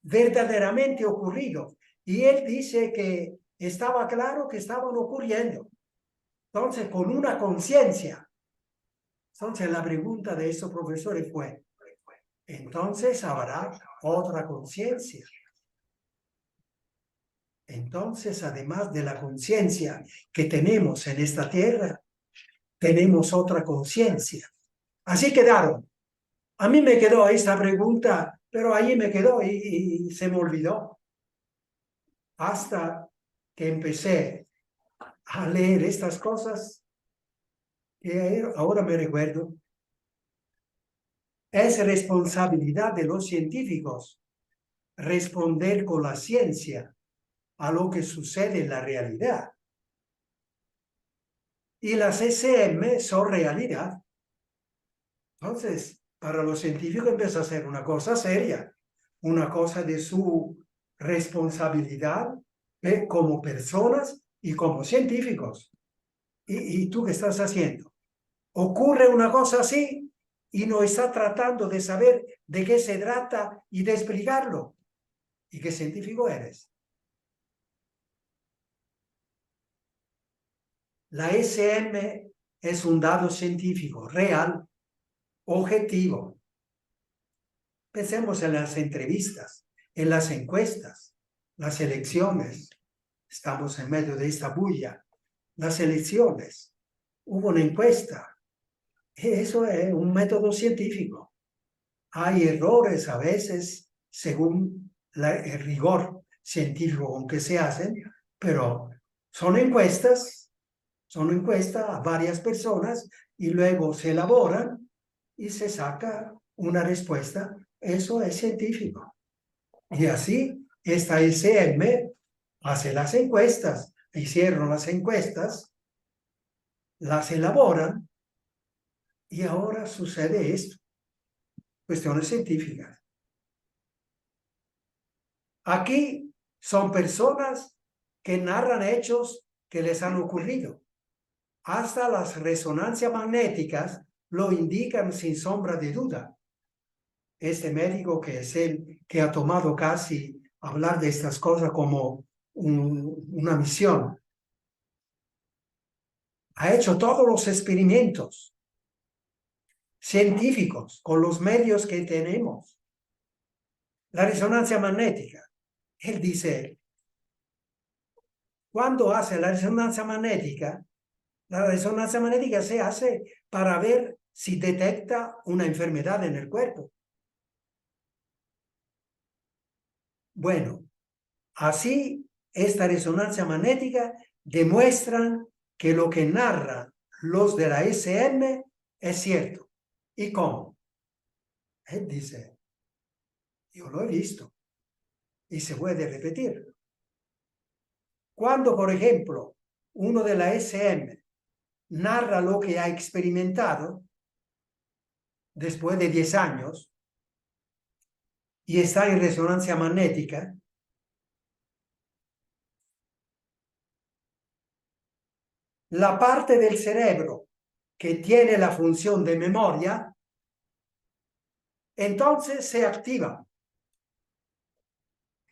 verdaderamente ocurridos, y él dice que estaba claro que estaban ocurriendo. Entonces, con una conciencia. Entonces, la pregunta de esos profesores fue, entonces habrá otra conciencia. Entonces, además de la conciencia que tenemos en esta tierra, tenemos otra conciencia. Así quedaron. A mí me quedó esta pregunta, pero ahí me quedó y se me olvidó. Hasta que empecé a leer estas cosas, que ahora me recuerdo, es responsabilidad de los científicos responder con la ciencia a lo que sucede en la realidad. Y las SM son realidad. Entonces, para los científicos empieza a ser una cosa seria, una cosa de su responsabilidad como personas y como científicos. ¿Y tú qué estás haciendo? Ocurre una cosa así y no está tratando de saber de qué se trata y de explicarlo. ¿Y qué científico eres? La SM es un dado científico real, objetivo. Pensemos en las entrevistas, en las encuestas, las elecciones. Estamos en medio de esta bulla. Las elecciones. Hubo una encuesta. Eso es un método científico. Hay errores a veces según el rigor científico con que se hacen, pero son encuestas a varias personas y luego se elaboran y se saca una respuesta. Eso es científico. Y así esta SM hace las encuestas, hicieron las encuestas, las elaboran y ahora sucede esto. Cuestiones científicas. Aquí son personas que narran hechos que les han ocurrido. Hasta las resonancias magnéticas lo indican sin sombra de duda. Este médico que es el que ha tomado casi hablar de estas cosas como una misión, ha hecho todos los experimentos científicos con los medios que tenemos. La resonancia magnética. Él dice, cuando hace la resonancia magnética se hace para ver si detecta una enfermedad en el cuerpo. Bueno, así esta resonancia magnética demuestra que lo que narran los de la SM es cierto. ¿Y cómo? Él dice, yo lo he visto y se puede repetir. Cuando, por ejemplo, uno de la SM narra lo que ha experimentado después de 10 años y está en resonancia magnética, la parte del cerebro que tiene la función de memoria, entonces se activa.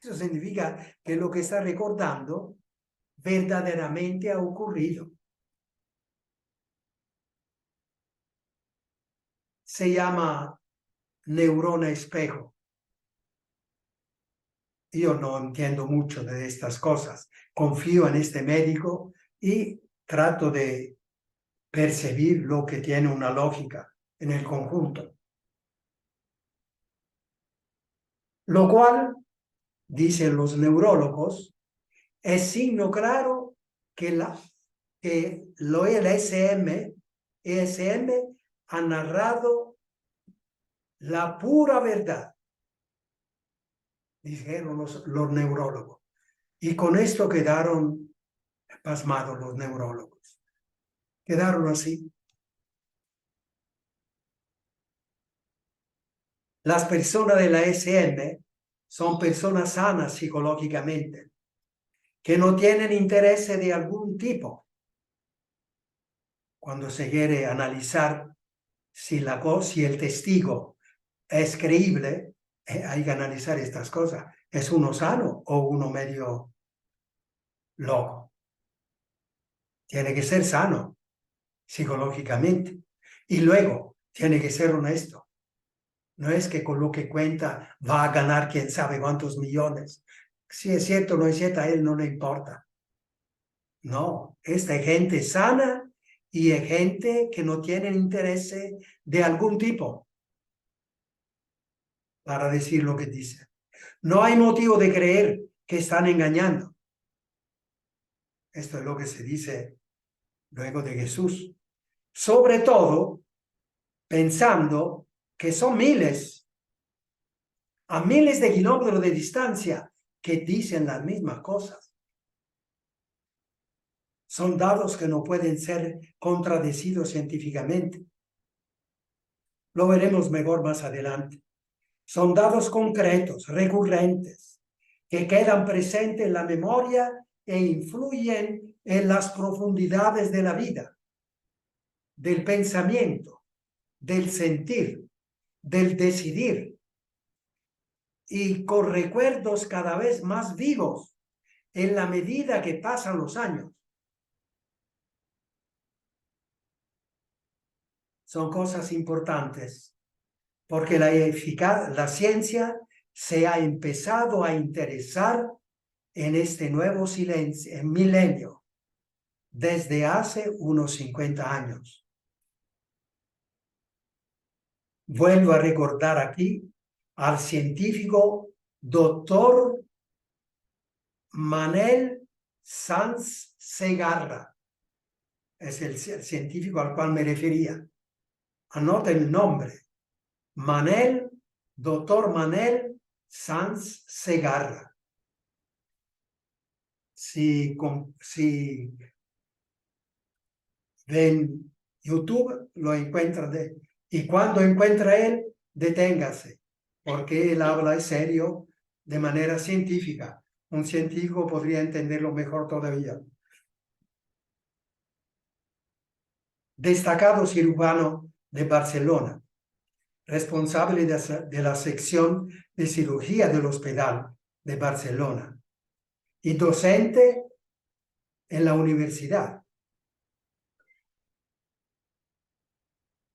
Eso significa que lo que está recordando verdaderamente ha ocurrido. Se llama neurona espejo. Yo no entiendo mucho de estas cosas. Confío en este médico y trato de percibir lo que tiene una lógica en el conjunto. Lo cual, dicen los neurólogos, es signo claro que el ESM ha narrado la pura verdad, dijeron los neurólogos. Y con esto quedaron pasmados los neurólogos. Quedaron así. Las personas de la SM son personas sanas psicológicamente, que no tienen interés de algún tipo. Cuando se quiere analizar si el testigo es creíble, hay que analizar estas cosas. ¿Es uno sano o uno medio loco? Tiene que ser sano psicológicamente. Y luego, tiene que ser honesto. No es que con lo que cuenta va a ganar quién sabe cuántos millones. Si es cierto o no es cierto, a él no le importa. No, esta es gente sana y es gente que no tiene interés de algún tipo para decir lo que dice. No hay motivo de creer que están engañando. Esto es lo que se dice luego de Jesús. Sobre todo, pensando que son miles, a miles de kilómetros de distancia, que dicen las mismas cosas. Son datos que no pueden ser contradecidos científicamente. Lo veremos mejor más adelante. Son datos concretos, recurrentes, que quedan presentes en la memoria e influyen en las profundidades de la vida, del pensamiento, del sentir, del decidir, y con recuerdos cada vez más vivos en la medida que pasan los años. Son cosas importantes, porque la ciencia se ha empezado a interesar en este nuevo milenio desde hace unos 50 años. Vuelvo a recordar aquí al científico doctor Manel Sanz Segarra. Es el científico al cual me refería. Anoten el nombre. Doctor Manel Sanz Segarra. Si ven YouTube, lo encuentra y cuando encuentra él, deténgase, porque él habla en serio de manera científica. Un científico podría entenderlo mejor todavía. Destacado cirujano de Barcelona, responsable de la sección de cirugía del Hospital de Barcelona y docente en la universidad.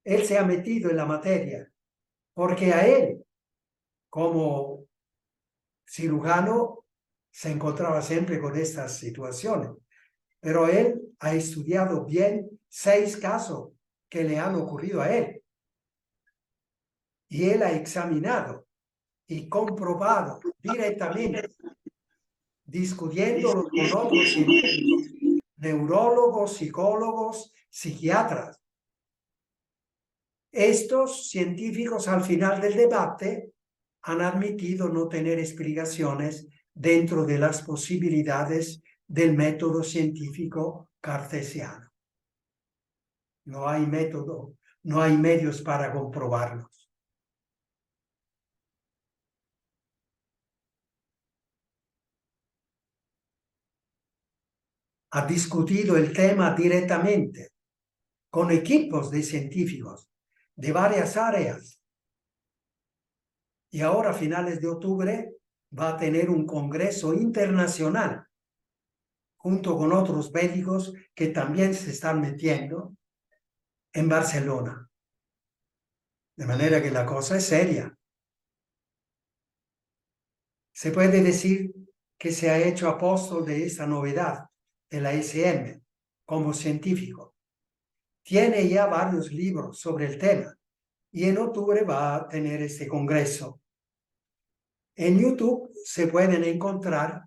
Él se ha metido en la materia porque a él, como cirujano, se encontraba siempre con estas situaciones, pero él ha estudiado bien 6 casos que le han ocurrido a él. Y él ha examinado y comprobado directamente, discutiéndolo con otros científicos, neurólogos, psicólogos, psiquiatras. Estos científicos al final del debate han admitido no tener explicaciones dentro de las posibilidades del método científico cartesiano. No hay método, no hay medios para comprobarlos. Ha discutido el tema directamente con equipos de científicos de varias áreas. Y ahora, a finales de octubre, va a tener un congreso internacional junto con otros médicos que también se están metiendo en Barcelona. De manera que la cosa es seria. Se puede decir que se ha hecho apóstol de esta novedad de la ECM como científico. Tiene ya varios libros sobre el tema y en octubre va a tener este congreso. En YouTube se pueden encontrar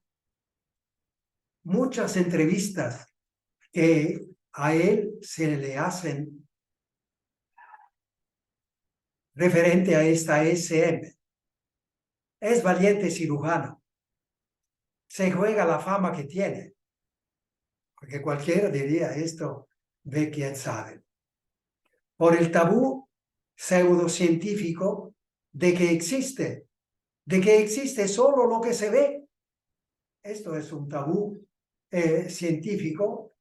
muchas entrevistas que a él se le hacen referente a esta ECM. Es valiente cirujano. Se juega la fama que tiene. Porque cualquiera diría esto, ve quién sabe. Por el tabú pseudocientífico de que existe solo lo que se ve. Esto es un tabú científico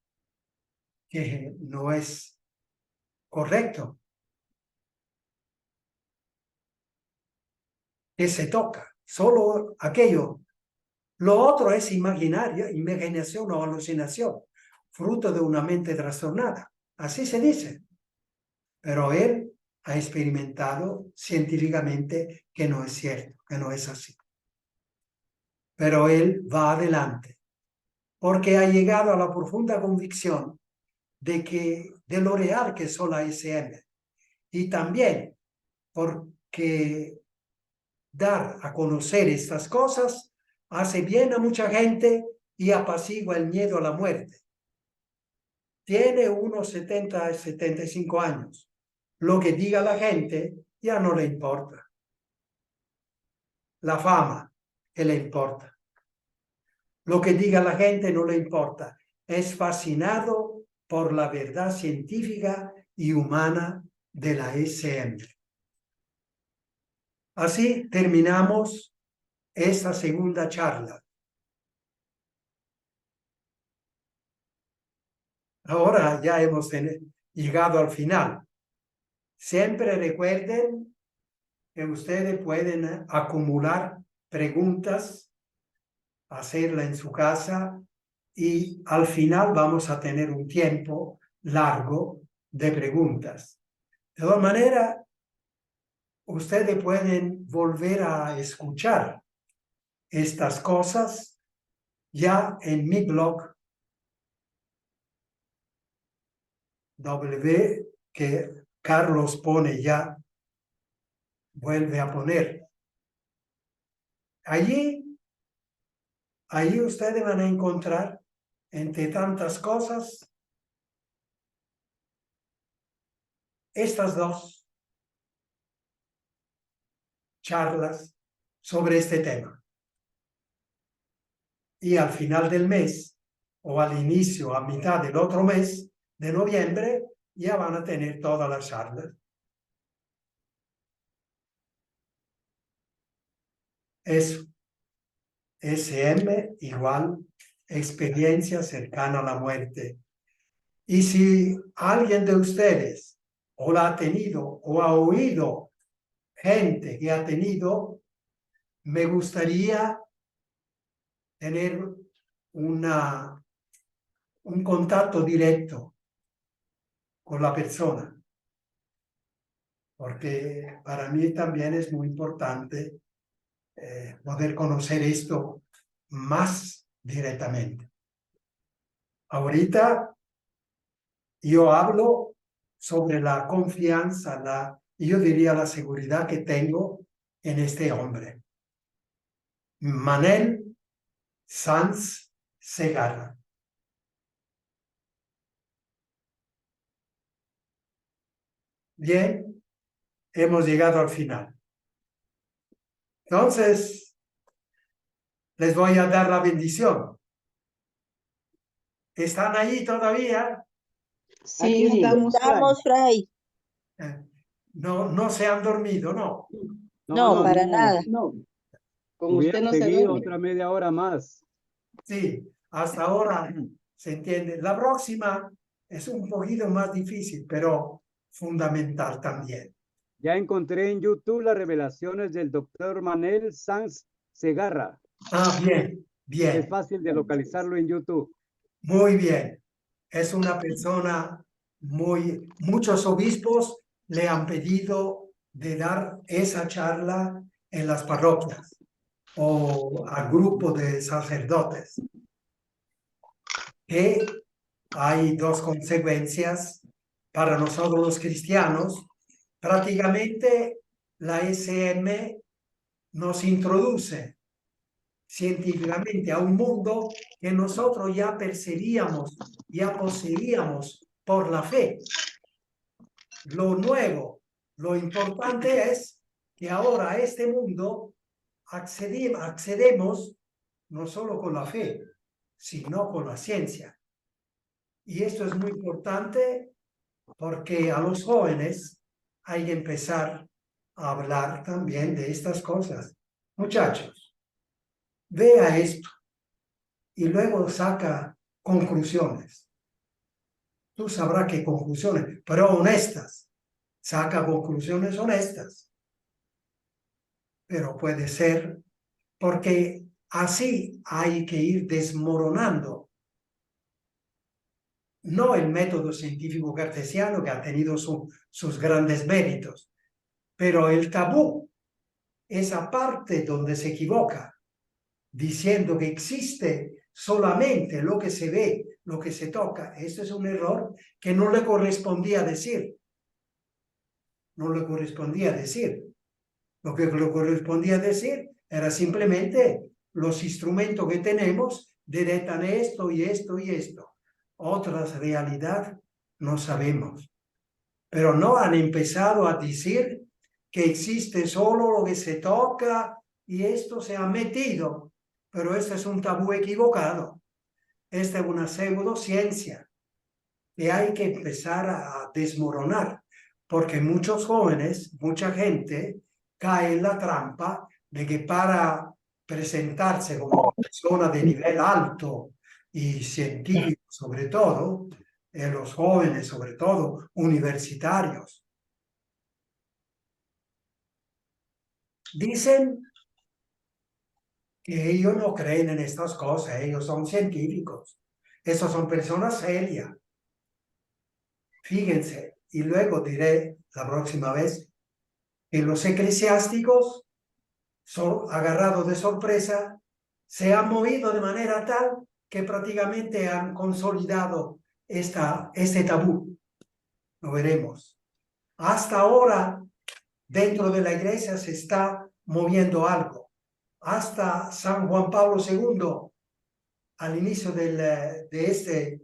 que no es correcto. Que se toca, solo aquello. Lo otro es imaginación o alucinación, fruto de una mente trastornada. Así se dice. Pero él ha experimentado científicamente que no es cierto, que no es así. Pero él va adelante, porque ha llegado a la profunda convicción de lo real que son la SM. Y también porque dar a conocer estas cosas hace bien a mucha gente y apacigua el miedo a la muerte. Tiene unos 70, 75 años. Lo que diga la gente ya no le importa. La fama, que le importa. Lo que diga la gente no le importa. Es fascinado por la verdad científica y humana de la SM. Así terminamos esta segunda charla. Ahora ya hemos llegado al final. Siempre recuerden que ustedes pueden acumular preguntas, hacerla en su casa y al final vamos a tener un tiempo largo de preguntas. De todas maneras, ustedes pueden volver a escuchar estas cosas ya en mi blog que Carlos pone ya, vuelve a poner. Allí ustedes van a encontrar, entre tantas cosas, estas dos charlas sobre este tema. Y al final del mes, o al inicio, a mitad del otro mes de noviembre, ya van a tener todas las charlas. Eso. SM igual experiencia cercana a la muerte. Y si alguien de ustedes o la ha tenido o ha oído gente que ha tenido, me gustaría tener un contacto directo con la persona, porque para mí también es muy importante poder conocer esto más directamente. Ahorita yo hablo sobre la confianza, yo diría la seguridad que tengo en este hombre. Manel Sanz Segarra. Bien, hemos llegado al final. Entonces, les voy a dar la bendición. ¿Están ahí todavía? Sí, estamos, Fray. No se han dormido, ¿no? No, para nada. No, Con usted no se seguido duerme. otra media hora más. Sí, hasta ahora se entiende. La próxima es un poquito más difícil, pero fundamental también. Ya encontré en YouTube las revelaciones del doctor Manel Sanz Segarra. Ah, bien, bien. Es fácil de localizarlo en YouTube. Muy bien. Es una persona muchos obispos le han pedido de dar esa charla en las parroquias o al grupo de sacerdotes. Que hay dos consecuencias para nosotros los cristianos. Prácticamente la SM nos introduce científicamente a un mundo que nosotros ya percibíamos, ya poseíamos por la fe. Lo nuevo, lo importante es que ahora a este mundo accedemos no solo con la fe, sino con la ciencia. Y esto es muy importante porque a los jóvenes hay que empezar a hablar también de estas cosas. Muchachos, vea esto y luego saca conclusiones. Tú sabrás qué conclusiones, pero honestas. Saca conclusiones honestas. Pero puede ser porque así hay que ir desmoronando. No el método científico cartesiano que ha tenido sus grandes méritos, pero el tabú, esa parte donde se equivoca, diciendo que existe solamente lo que se ve, lo que se toca. Eso es un error que no le correspondía decir. No le correspondía decir. Lo que le correspondía decir era simplemente los instrumentos que tenemos detectan esto y esto y esto. Otras realidades no sabemos. Pero no han empezado a decir que existe solo lo que se toca y esto se ha metido. Pero este es un tabú equivocado. Esta es una pseudociencia que hay que empezar a desmoronar, porque muchos jóvenes, mucha gente cae en la trampa de que para presentarse como persona de nivel alto y científico sobre todo, los jóvenes, sobre todo universitarios. Dicen que ellos no creen en estas cosas, ellos son científicos. Esas son personas serias. Fíjense, y luego diré la próxima vez que los eclesiásticos son agarrados de sorpresa, se han movido de manera tal que prácticamente han consolidado este tabú. Lo veremos. Hasta ahora, dentro de la iglesia se está moviendo algo. Hasta San Juan Pablo II, al inicio de este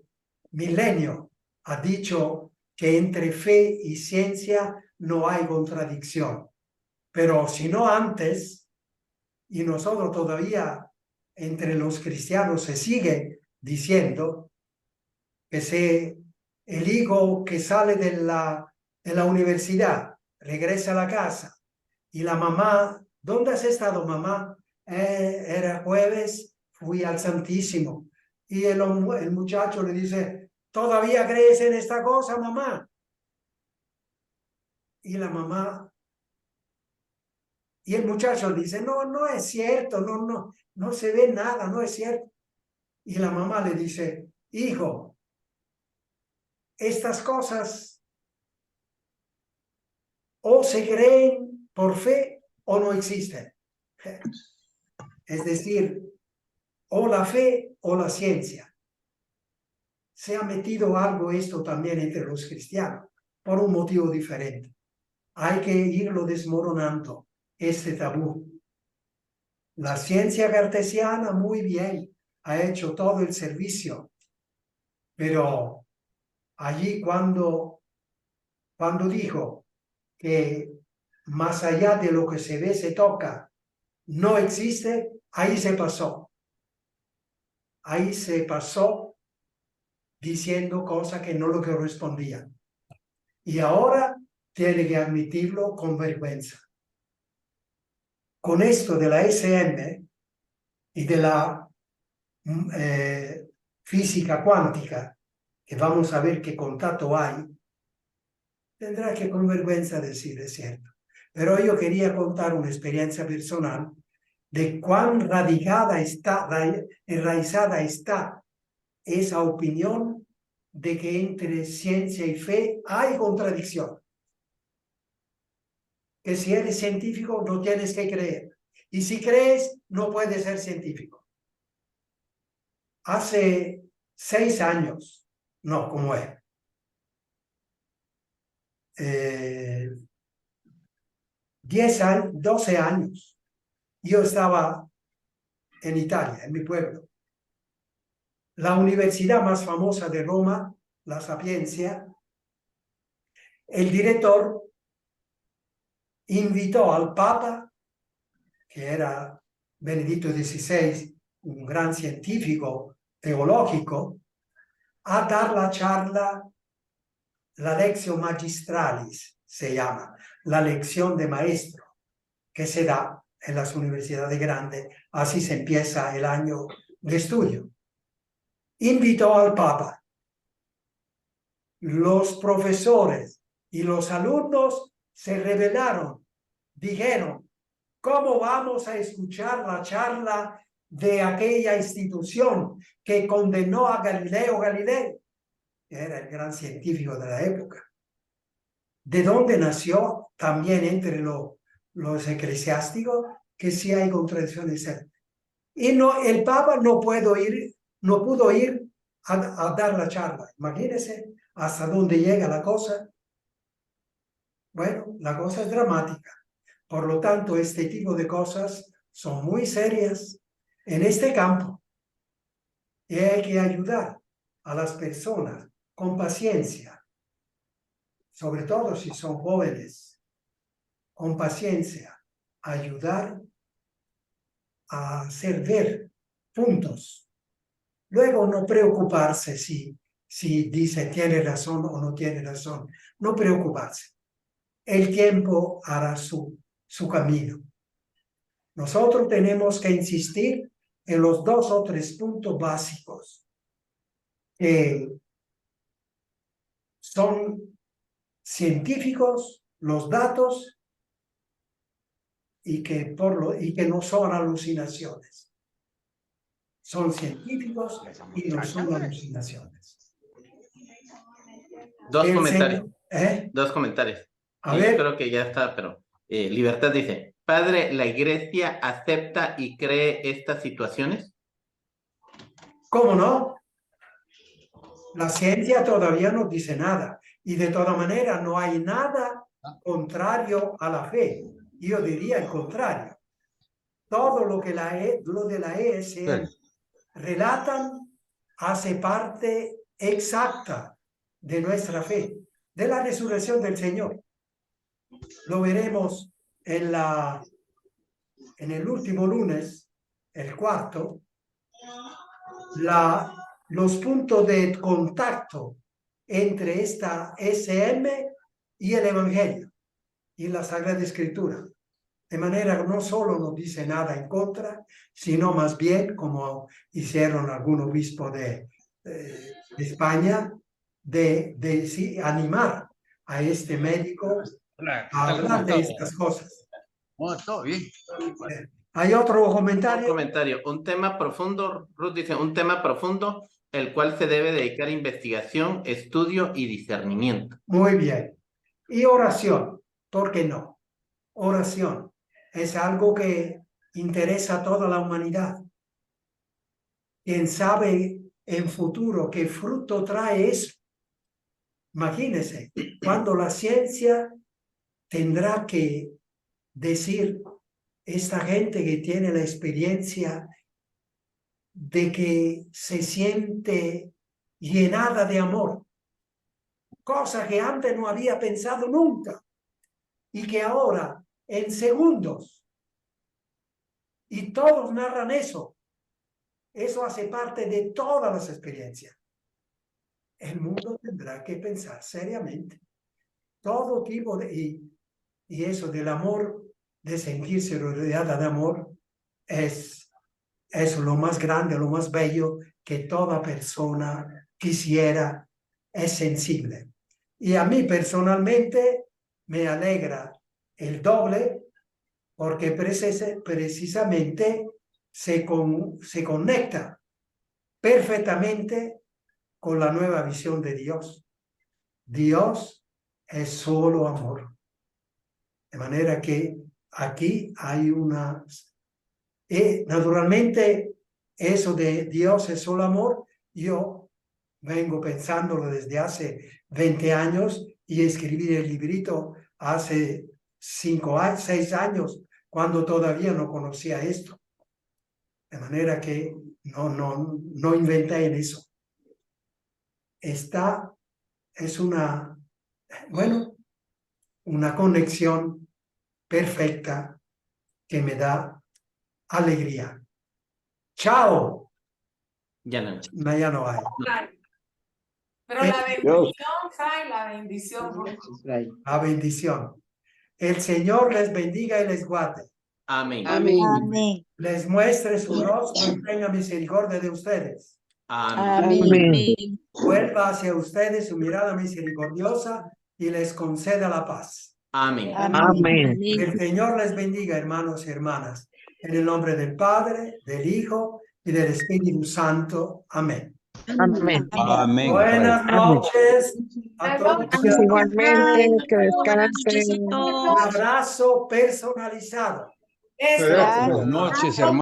milenio, ha dicho que entre fe y ciencia no hay contradicción. Pero si no antes, y nosotros todavía entre los cristianos se sigue diciendo que el hijo que sale de la universidad regresa a la casa y la mamá, ¿dónde has estado, mamá? Era jueves, fui al Santísimo. Y el muchacho le dice, ¿todavía crees en esta cosa, mamá? Y la mamá, y el muchacho dice, no, no es cierto, no se ve nada, no es cierto. Y la mamá le dice, hijo, estas cosas o se creen por fe o no existen. Es decir, o la fe o la ciencia. Se ha metido algo esto también entre los cristianos por un motivo diferente. Hay que irlo desmoronando, este tabú. La ciencia cartesiana muy bien, ha hecho todo el servicio, pero allí cuando dijo que más allá de lo que se ve, se toca, no existe, ahí se pasó. Ahí se pasó diciendo cosas que no lo correspondían. Y ahora tiene que admitirlo con vergüenza. Con esto de la SM y de la física cuántica, que vamos a ver qué contacto hay, tendrá que con vergüenza decir, es cierto. Pero yo quería contar una experiencia personal de cuán enraizada está esa opinión de que entre ciencia y fe hay contradicción. Que si eres científico no tienes que creer. Y si crees, no puedes ser científico. Hace 6 años, no, ¿cómo es? 10 años, 12 años, yo estaba en Italia, en mi pueblo. La universidad más famosa de Roma, la Sapienza, el director invitó al Papa, que era Benedicto XVI, un gran científico teológico, a dar la charla, la Lectio Magistralis se llama, la lección de maestro, que se da en las universidades grandes, así se empieza el año de estudio. Invitó al Papa. Los profesores y los alumnos se rebelaron, dijeron, ¿cómo vamos a escuchar la charla de aquella institución que condenó a Galileo Galilei? Era el gran científico de la época. ¿De dónde nació también entre los eclesiásticos que sí hay contradicciones? Y no, el Papa no pudo ir a dar la charla. Imagínense hasta dónde llega la cosa. Bueno, la cosa es dramática. Por lo tanto, este tipo de cosas son muy serias en este campo. Y hay que ayudar a las personas con paciencia, sobre todo si son jóvenes, con paciencia, ayudar a hacer ver puntos. Luego no preocuparse si dice tiene razón o no tiene razón. No preocuparse. El tiempo hará su camino. Nosotros tenemos que insistir en los 2 o 3 puntos básicos que son científicos los datos y que no son alucinaciones. Son científicos y no son alucinaciones. Dos comentarios. ¿Eh? Dos comentarios. A Y ver. creo que ya está, pero Libertad dice, Padre, ¿la iglesia acepta y cree estas situaciones? ¿Cómo no? La ciencia todavía no dice nada. Y de todas maneras no hay nada contrario a la fe. Yo diría el contrario. Todo lo que lo de la ESM relatan hace parte exacta de nuestra fe, de la resurrección del Señor. Lo veremos en el último lunes, el cuarto, los puntos de contacto entre esta SM y el Evangelio y la Sagrada Escritura. De manera que no solo nos dice nada en contra, sino más bien, como hicieron algún obispo de España, de animar a este médico a hablar de estas cosas. Todo bien. ¿Hay otro Un comentario? comentario. Un tema profundo, Ruth dice, un tema profundo, el cual se debe dedicar a investigación, estudio y discernimiento. Muy bien. Y oración, ¿por qué no? Oración es algo que interesa a toda la humanidad. ¿Quién sabe en futuro qué fruto trae eso? Imagínense, cuando la ciencia tendrá que decir, esta gente que tiene la experiencia de que se siente llenada de amor, cosa que antes no había pensado nunca, y que ahora, en segundos, y todos narran eso, eso hace parte de todas las experiencias. El mundo tendrá que pensar seriamente. Todo tipo de... Y eso del amor, de sentirse rodeada de amor, es lo más grande, lo más bello que toda persona quisiera, es sensible. Y a mí personalmente me alegra el doble porque precisamente se conecta perfectamente con la nueva visión de Dios. Dios es solo amor. De manera que aquí hay una... naturalmente, eso de Dios es solo amor, yo vengo pensándolo desde hace 20 años y escribí el librito hace 6 años, cuando todavía no conocía esto. De manera que no inventé en eso. Es una conexión perfecta que me da alegría. Chao. Ya no. Ya no hay. Pero la bendición, Fray, la bendición. La bendición. El Señor les bendiga y les guarde. Amén. Amén. Amén. Les muestre su rostro y tenga misericordia de ustedes. Amén. Amén. Vuelva hacia ustedes su mirada misericordiosa y les conceda la paz. Amén. Amén. El Señor les bendiga, hermanos y hermanas. En el nombre del Padre, del Hijo y del Espíritu Santo. Amén. Amén. Amén. Buenas noches a todos. Igualmente, que descansen. Un abrazo personalizado. Eso. Gracias. Buenas noches, hermano.